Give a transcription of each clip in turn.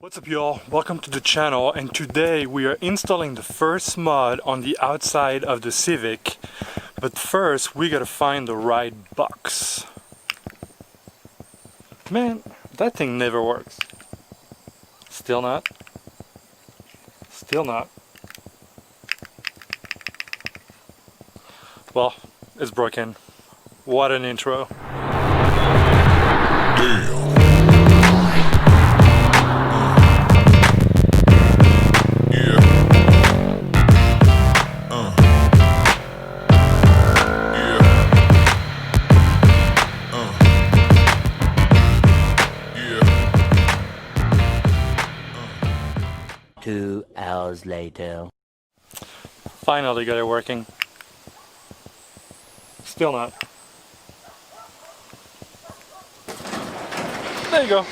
What's up y'all, welcome to the channel, and today we are installing the first mod on the outside of the Civic. But first we gotta find the right box. Man, that thing never works. Still not. Still not. Well, it's broken. What an intro. Damn. 2 hours later. Finally got it working. Still not. There you go.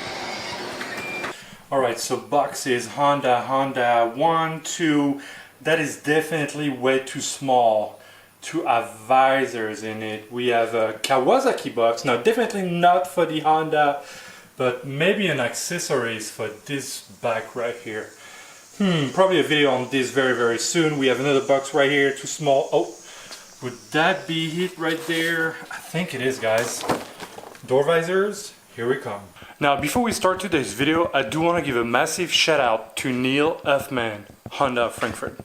Alright, so box is Honda 1, 2. That is definitely way too small to have visors in it. We have a Kawasaki box. Now definitely not for the Honda, but maybe an accessories for this bike right here. Probably a video on this very soon. We have another box right here, too small. Oh, would that be it right there? I think it is, guys. Door visors, here we come. Now, before we start today's video, I do want to give a massive shout out to Neil Huffman, Honda Frankfurt.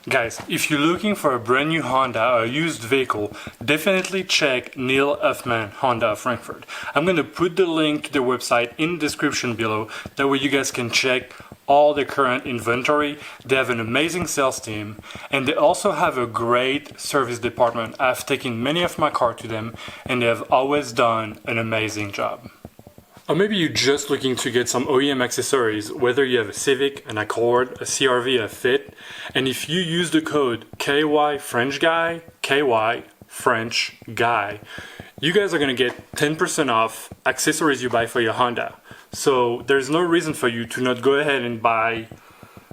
Guys, if you're looking for a brand new Honda or a used vehicle, definitely check Neil Huffman, Honda Frankfurt. I'm going to put the link to their website in the description below. That way you guys can check all the current inventory. They have an amazing sales team, and they also have a great service department. I've taken many of my cars to them, and they have always done an amazing job. Or maybe you're just looking to get some OEM accessories, whether you have a Civic, an Accord, a CRV, a Fit, and if you use the code KY French Guy, KY French Guy, you guys are going to get 10% off accessories you buy for your Honda. So there's no reason for you to not go ahead and buy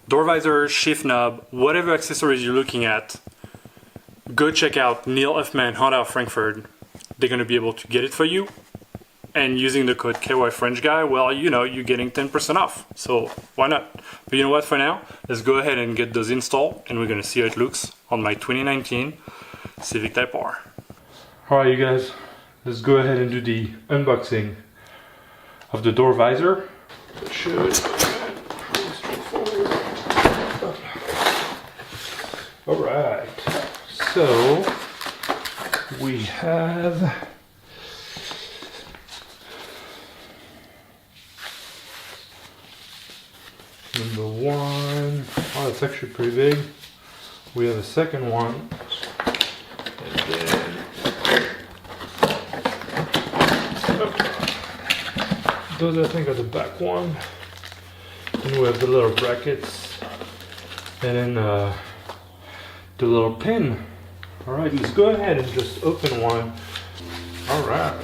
door visor, shift knob, whatever accessories you're looking at. Go check out Neil Huffman, Honda Frankfurt. They're going to be able to get it for you. And using the code KY French Guy, well, you know, you're getting 10% off. So why not? But you know what, for now, let's go ahead and get those installed, and we're going to see how it looks on my 2019 Civic Type R. Alright, you guys, let's go ahead and do the unboxing of the door visor. It should pretty straightforward. Alright, so we have number one. Oh, it's actually pretty big. We have a second one. And then those I think are the back one. And we have the little brackets. And then the little pin. Alright, let's go ahead and just open one. Alright.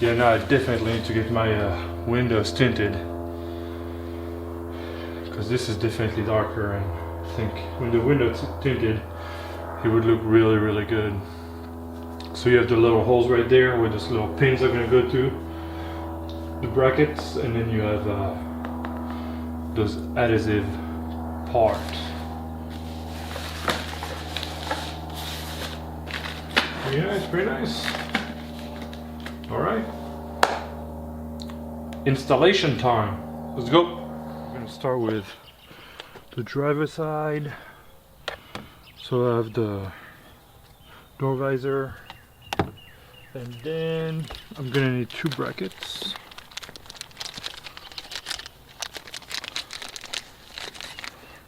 Yeah, now I definitely need to get my windows tinted, because this is definitely darker, and I think when the window's tinted it would look really good. So you have the little holes right there where those little pins are going to go to, the brackets, and then you have those adhesive parts. Pretty nice. Alright, installation time, let's go. Start with the driver's side. So I have the door visor, and then I'm gonna need two brackets.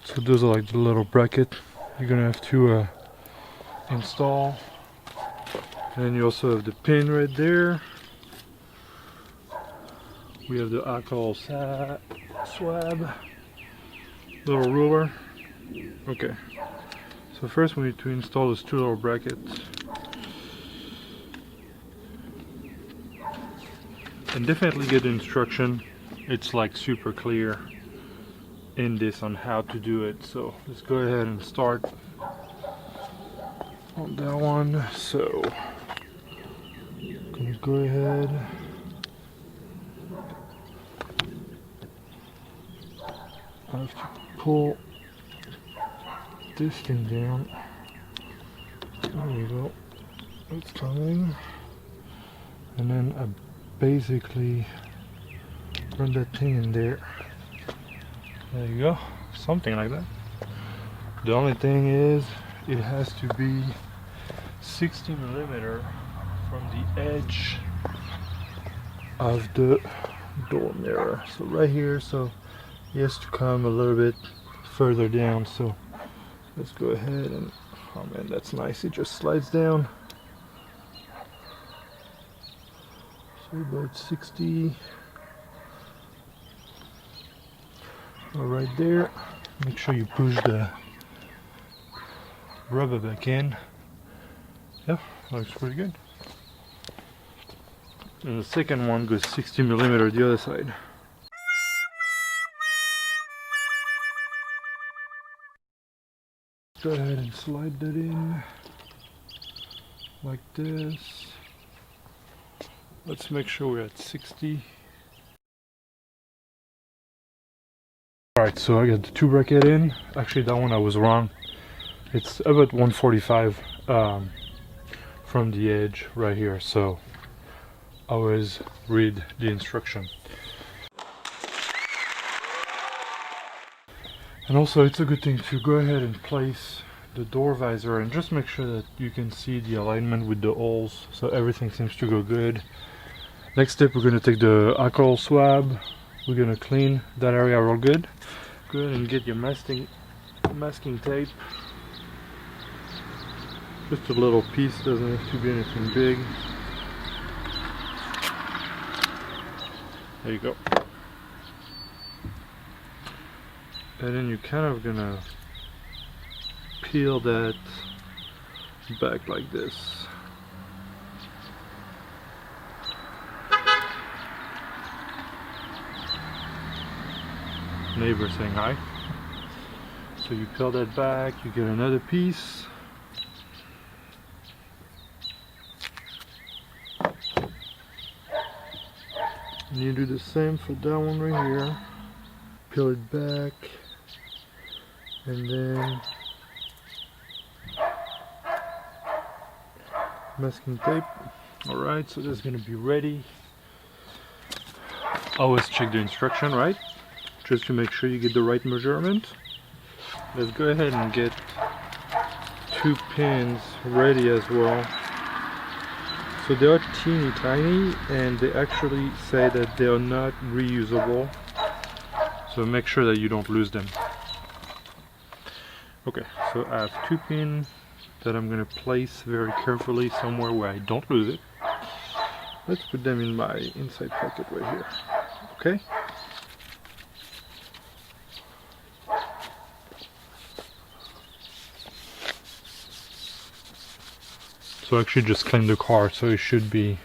So those are like the little bracket you're gonna have to install. And then you also have the pin right there. We have the alcohol swab, little ruler. Okay, so first we need to install those two little brackets, and definitely get the instruction. It's like super clear in this on how to do it. So let's go ahead and start on that one. So gonna go ahead I have to pull this thing down. There we go. It's coming. And then I basically run that thing in there. There you go. Something like that. The only thing is it has to be 60 millimeter from the edge of the door mirror. So right here, so he has to come a little bit further down. So let's go ahead and, oh man, that's nice. It just slides down. So about 60. Right there. Make sure you push the rubber back in. Yeah, looks pretty good. And the second one goes 60 millimeter the other side. Go ahead and slide that in like this. Let's make sure we're at 60. Alright, so I got the 2 bracket in. Actually, that one I was wrong. It's about 145 from the edge right here, so always read the instruction. And also, it's a good thing to go ahead and place the door visor and just make sure that you can see the alignment with the holes, so everything seems to go good. Next step, we're going to take the alcohol swab. We're going to clean that area real good. Go ahead and get your masking tape. Just a little piece, doesn't have to be anything big. There you go. And then you're kind of gonna peel that back like this. Neighbor saying hi. So you peel that back, you get another piece. And you do the same for that one right here. Peel it back. And then masking tape. Alright, so that's gonna be ready. Always check the instruction, right? Just to make sure you get the right measurement. Let's go ahead and get 2 pins ready as well. So they are teeny tiny and they actually say that they are not reusable. So make sure that you don't lose them. Okay, so I have 2 pins that I'm going to place very carefully somewhere where I don't lose it. Let's put them in my inside pocket right here. Okay? So I actually just cleaned the car, so it should be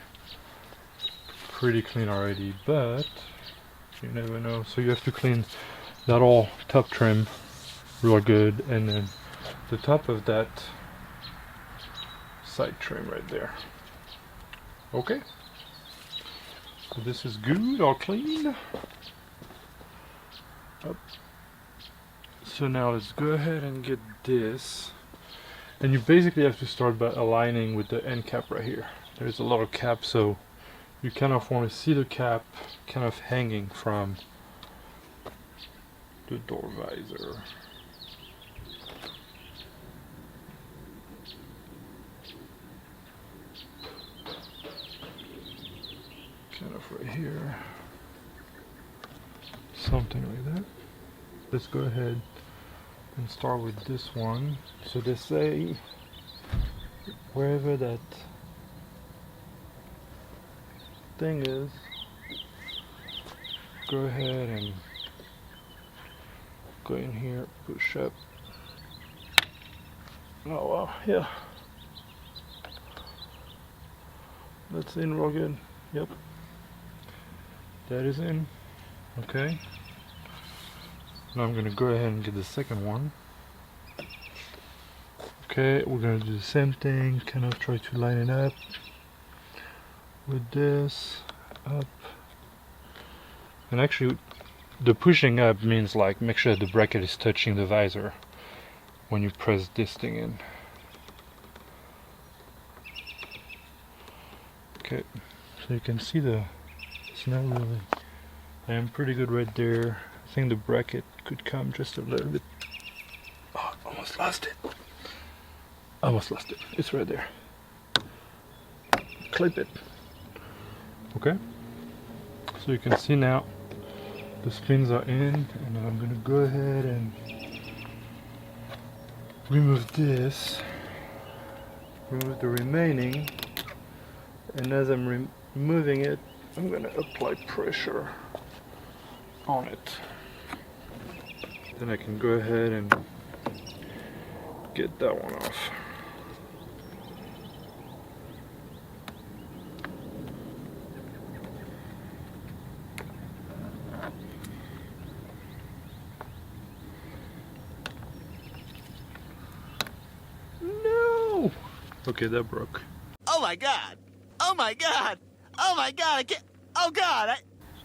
pretty clean already, but you never know. So you have to clean that all top trim real good, and then the top of that side trim right there. Okay, so this is good, all clean. Up. So now let's go ahead and get this. And you basically have to start by aligning with the end cap right here. There's a lot of cap, so you kind of want to see the cap kind of hanging from the door visor. Kind of right here. Something like that. Let's go ahead and start with this one. So they say wherever that thing is, go ahead and go in here, push up. Oh wow, yeah. That's in real good. Yep. That is in. Okay. Now I'm going to go ahead and get the second one. Okay, we're going to do the same thing, kind of try to line it up with this, up. And actually, The pushing up means like make sure the bracket is touching the visor when you press this thing in. Okay, so you can see it's not really, I am pretty good right there. I think the bracket could come just a little bit. Oh, almost lost it. Almost lost it. It's right there. Clip it. Okay, so you can see now the spins are in, and I'm gonna go ahead and remove this, remove the remaining, and as I'm removing it, I'm gonna apply pressure on it. Then I can go ahead and get that one off. No! Okay, that broke. Oh my god! Oh my god! Oh my god! I can't. Oh god!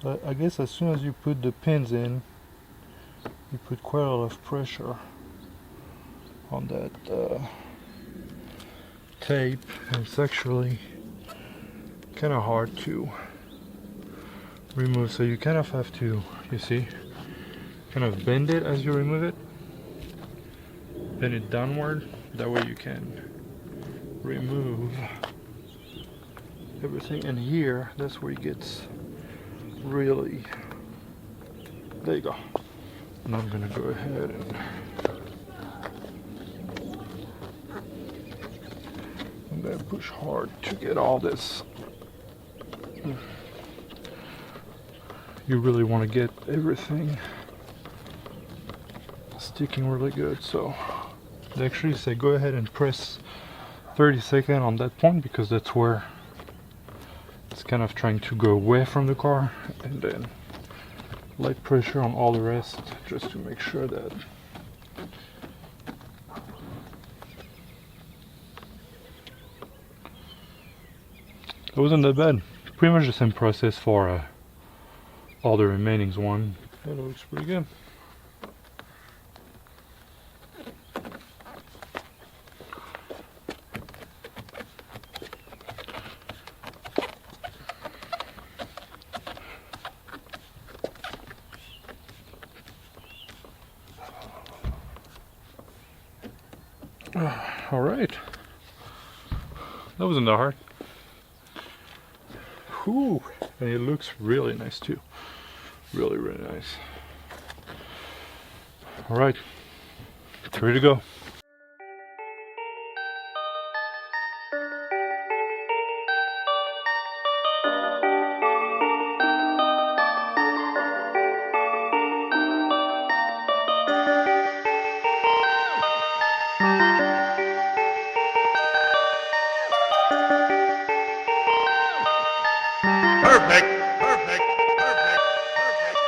So I guess as soon as you put the pins in, you put quite a lot of pressure on that tape, and it's actually kind of hard to remove, so you kind of have to, you see, kind of bend it as you remove it, bend it downward, that way you can remove everything. And here, that's where it gets really, there you go. And I'm gonna go ahead and I'm gonna push hard to get all this. You really want to get everything sticking really good, so they actually say go ahead and press 30 seconds on that point, because that's where it's kind of trying to go away from the car, and then light pressure on all the rest just to make sure that it wasn't that bad. Pretty much the same process for all the remainings one. That looks pretty good. All right, that wasn't that hard. Whew. And it looks really nice too. Really, really nice. All right, it's ready to go. Perfect! Perfect! Perfect! Perfect!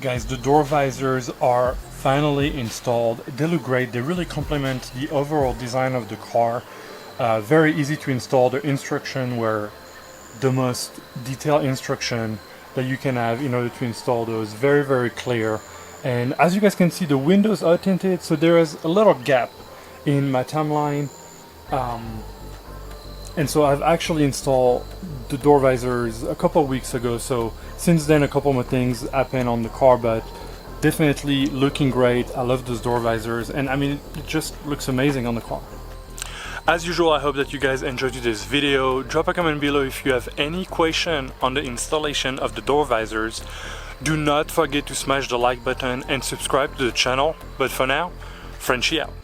Guys, the door visors are finally installed. They look great. They really complement the overall design of the car. Very easy to install. The instruction were the most detailed instruction that you can have in order to install those. Very, very clear. And as you guys can see, the windows are tinted, so there is a little gap in my timeline. And so I've actually installed the door visors a couple of weeks ago. So since then, a couple more things happened on the car, but definitely looking great. I love those door visors, and I mean, it just looks amazing on the car. As usual, I hope that you guys enjoyed this video. Drop a comment below if you have any question on the installation of the door visors. Do not forget to smash the like button and subscribe to the channel. But for now, Frenchie out.